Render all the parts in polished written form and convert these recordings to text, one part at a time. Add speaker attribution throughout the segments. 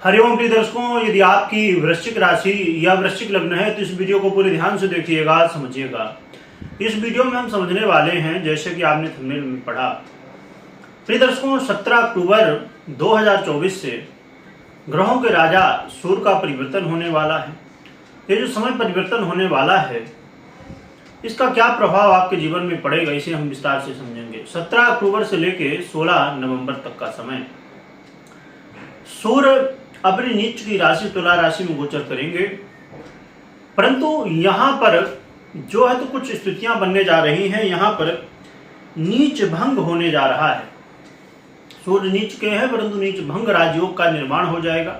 Speaker 1: हरिओम प्रिय दर्शकों, यदि आपकी वृश्चिक राशि या वृश्चिक लग्न है तो इस वीडियो को पूरे ध्यान से देखिएगा, समझिएगा। इस वीडियो में हम समझने वाले हैं, जैसे कि आपने थंबनेल में पढ़ा। प्रिय दर्शकों, 17 अक्टूबर 2024 से ग्रहों के राजा सूर्य का परिवर्तन होने वाला है। ये जो समय परिवर्तन होने वाला है, इसका क्या प्रभाव आपके जीवन में पड़ेगा, इसे हम विस्तार से समझेंगे। 17 अक्टूबर से लेकर 16 नवंबर तक का समय सूर्य अपनी नीच की राशि तुला राशि में गोचर करेंगे, परंतु यहाँ पर जो है तो कुछ स्थितियां बनने जा रही हैं। यहाँ पर नीच भंग होने जा रहा है। सूर्य नीच के हैं, परंतु नीच भंग राजयोग का निर्माण हो जाएगा।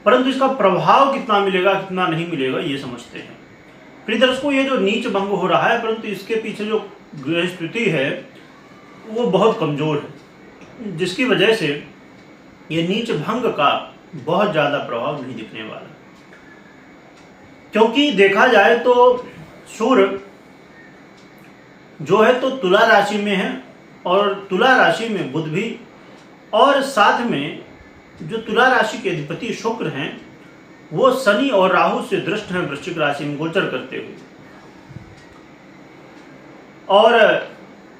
Speaker 1: परंतु इसका प्रभाव कितना मिलेगा, कितना नहीं मिलेगा, ये समझते हैं। प्रिय दर्शकों, ये जो नीच भंग हो रहा है, परंतु इसके पीछे जो ग्रह स्थिति है वो बहुत कमजोर है, जिसकी वजह से ये नीच भंग का बहुत ज्यादा प्रभाव नहीं दिखने वाला। क्योंकि देखा जाए तो सूर्य जो है तो तुला राशि में है, और तुला राशि में बुध भी, और साथ में जो तुला राशि के अधिपति शुक्र हैं वो शनि और राहु से दृष्ट हैं वृश्चिक राशि में गोचर करते हुए। और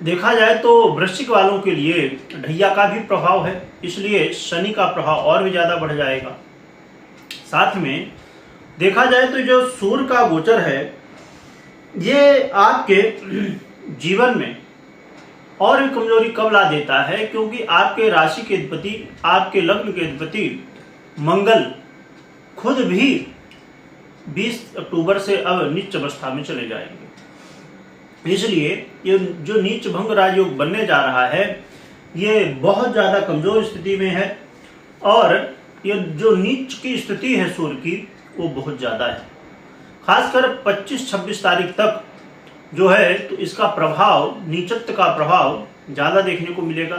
Speaker 1: देखा जाए तो वृश्चिक वालों के लिए ढैया का भी प्रभाव है, इसलिए शनि का प्रभाव और भी ज्यादा बढ़ जाएगा। साथ में देखा जाए तो जो सूर्य का गोचर है, ये आपके जीवन में और भी कमजोरी कब ला देता है, क्योंकि आपके राशि के अधिपति, आपके लग्न के अधिपति मंगल खुद भी 20 अक्टूबर से अब नीच अवस्था में चले जाएंगे। इसलिए ये जो नीच भंग राजयोग बनने जा रहा है, ये बहुत ज्यादा कमजोर स्थिति में है, और ये जो नीच की स्थिति है सूर्य की, वो बहुत ज्यादा है। खासकर 25-26 तारीख तक जो है तो इसका प्रभाव, नीचत्व का प्रभाव ज्यादा देखने को मिलेगा।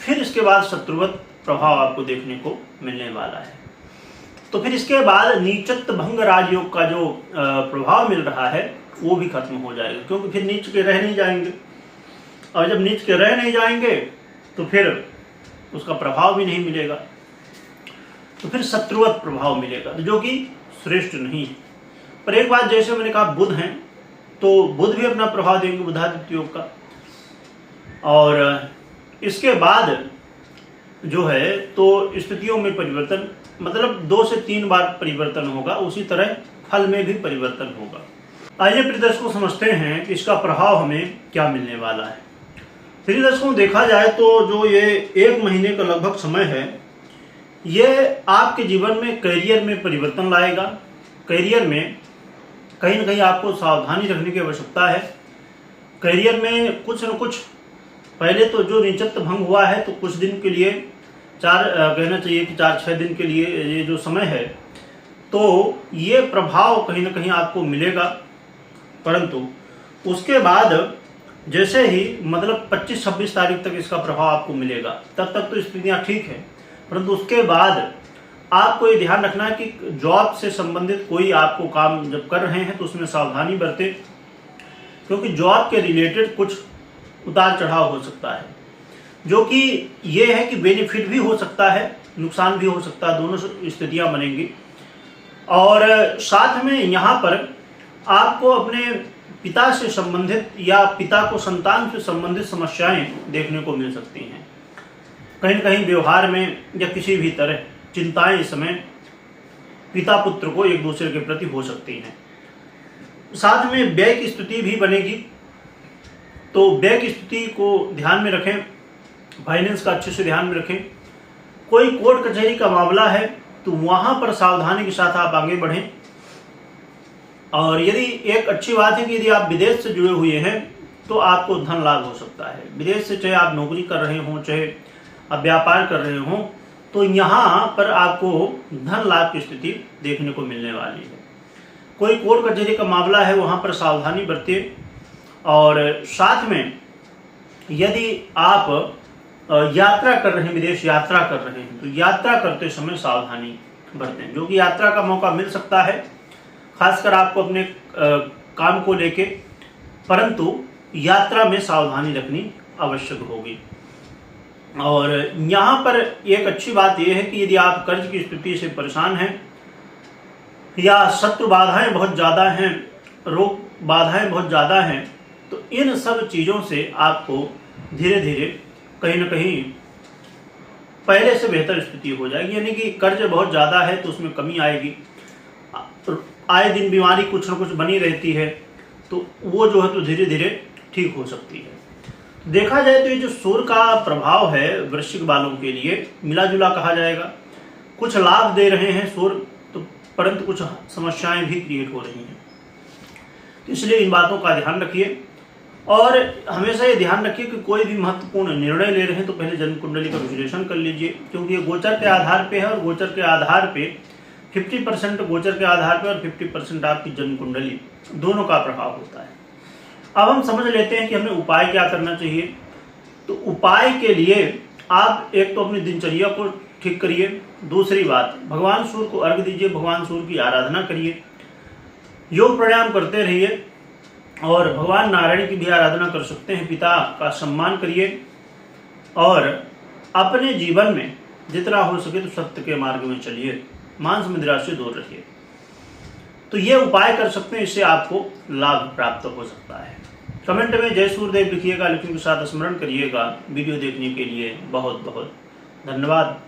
Speaker 1: फिर इसके बाद शत्रुवत प्रभाव आपको देखने को मिलने वाला है। तो फिर इसके बाद नीचत्व भंग राजयोग का जो प्रभाव मिल रहा है वो भी खत्म हो जाएगा, क्योंकि फिर नीच के रह नहीं जाएंगे, और जब नीच के रह नहीं जाएंगे तो फिर उसका प्रभाव भी नहीं मिलेगा, तो फिर शत्रुवत प्रभाव मिलेगा, जो कि श्रेष्ठ नहीं है। पर एक बात, जैसे मैंने कहा बुध हैं, तो बुध भी अपना प्रभाव देंगे, बुधादित्य योग का। और इसके बाद जो है तो स्थितियों में परिवर्तन, मतलब 2 से 3 बार परिवर्तन होगा, उसी तरह फल में भी परिवर्तन होगा। आइए प्रिय दर्शकों समझते हैं कि इसका प्रभाव हमें क्या मिलने वाला है। प्रिय दर्शकों, देखा जाए तो जो ये 1 महीने का लगभग समय है, ये आपके जीवन में करियर में परिवर्तन लाएगा। करियर में कहीं न कहीं आपको सावधानी रखने की आवश्यकता है। करियर में कुछ न कुछ, पहले तो जो नीचत्व भंग हुआ है तो कुछ दिन के लिए, कहना चाहिए कि 4-6 दिन के लिए ये जो समय है, तो ये प्रभाव कहीं न कहीं आपको मिलेगा। परंतु उसके बाद जैसे ही, मतलब 25-26 तारीख तक इसका प्रभाव आपको मिलेगा, तब तक तो स्थितियाँ ठीक है। परंतु उसके बाद आपको ये ध्यान रखना है कि जॉब से संबंधित कोई आपको काम जब कर रहे हैं तो उसमें सावधानी बरतें, क्योंकि जॉब के रिलेटेड कुछ उतार चढ़ाव हो सकता है, जो कि ये है कि बेनिफिट भी हो सकता है, नुकसान भी हो सकता है, दोनों स्थितियां बनेंगी। और साथ में यहाँ पर आपको अपने पिता से संबंधित या पिता को संतान से संबंधित समस्याएं देखने को मिल सकती हैं। कहीं न कहीं व्यवहार में या किसी भी तरह चिंताएं इस समय पिता पुत्र को एक दूसरे के प्रति हो सकती हैं। साथ में व्यय की स्थिति भी बनेगी, तो व्यय की स्थिति को ध्यान में रखें, फाइनेंस का अच्छे से ध्यान में रखें। कोई कोर्ट कचहरी का मामला है तो वहां पर सावधानी के साथ आप आगे बढ़ें। और यदि एक अच्छी बात है कि यदि आप विदेश से जुड़े हुए हैं तो आपको धन लाभ हो सकता है। विदेश से, चाहे आप नौकरी कर रहे हों, चाहे आप व्यापार कर रहे हों, तो यहाँ पर आपको धन लाभ की स्थिति देखने को मिलने वाली है। कोई कोर्ट कचहरी का मामला है, वहाँ पर सावधानी बरतिए। और साथ में यदि आप यात्रा कर रहे हैं, विदेश यात्रा कर रहे हैं, तो यात्रा करते समय सावधानी बरतें, जो कि यात्रा का मौका मिल सकता है, खासकर आपको अपने काम को लेके, परंतु यात्रा में सावधानी रखनी आवश्यक होगी। और यहाँ पर एक अच्छी बात यह है कि यदि आप कर्ज की स्थिति से परेशान हैं या शत्रु बाधाएं बहुत ज़्यादा हैं, रोग बाधाएं बहुत ज़्यादा हैं, तो इन सब चीज़ों से आपको धीरे धीरे कहीं ना कहीं पहले से बेहतर स्थिति हो जाएगी। यानी कि कर्ज बहुत ज़्यादा है तो उसमें कमी आएगी, आए दिन बीमारी कुछ न कुछ बनी रहती है, तो वो जो है तो धीरे धीरे ठीक हो सकती है। देखा जाए तो ये जो सूर्य का प्रभाव है वृश्चिक वालों के लिए मिला जुला कहा जाएगा। कुछ लाभ दे रहे हैं सूर्य, तो परंतु कुछ समस्याएं भी क्रिएट हो रही हैं, तो इसलिए इन बातों का ध्यान रखिए। और हमेशा ये ध्यान रखिए कि कोई भी महत्वपूर्ण निर्णय ले रहे हैं तो पहले जन्म कुंडली का विश्लेषण कर लीजिए, क्योंकि ये गोचर के आधार पे है और गोचर के आधार पे 50% गोचर के आधार पे और 50% आपकी जन्म कुंडली दोनों का प्रभाव होता है। अब हम समझ लेते हैं कि हमें उपाय क्या करना चाहिए। तो उपाय के लिए आप एक तो अपनी दिनचर्या को ठीक करिए, दूसरी बात भगवान सूर्य को अर्घ्य दीजिए, भगवान सूर्य की आराधना करिए, योग प्राणायाम करते रहिए और भगवान नारायण की भी आराधना कर सकते हैं, पिता का सम्मान करिए और अपने जीवन में जितना हो सके तो सत्य के मार्ग में चलिए, मांस मदिरा से दूर रहिए। तो ये उपाय कर सकते हैं, इससे आपको लाभ प्राप्त हो सकता है। कमेंट में जय सूर्यदेव लिखिएगा, लक्ष्मी के साथ स्मरण करिएगा। वीडियो देखने के लिए बहुत बहुत धन्यवाद।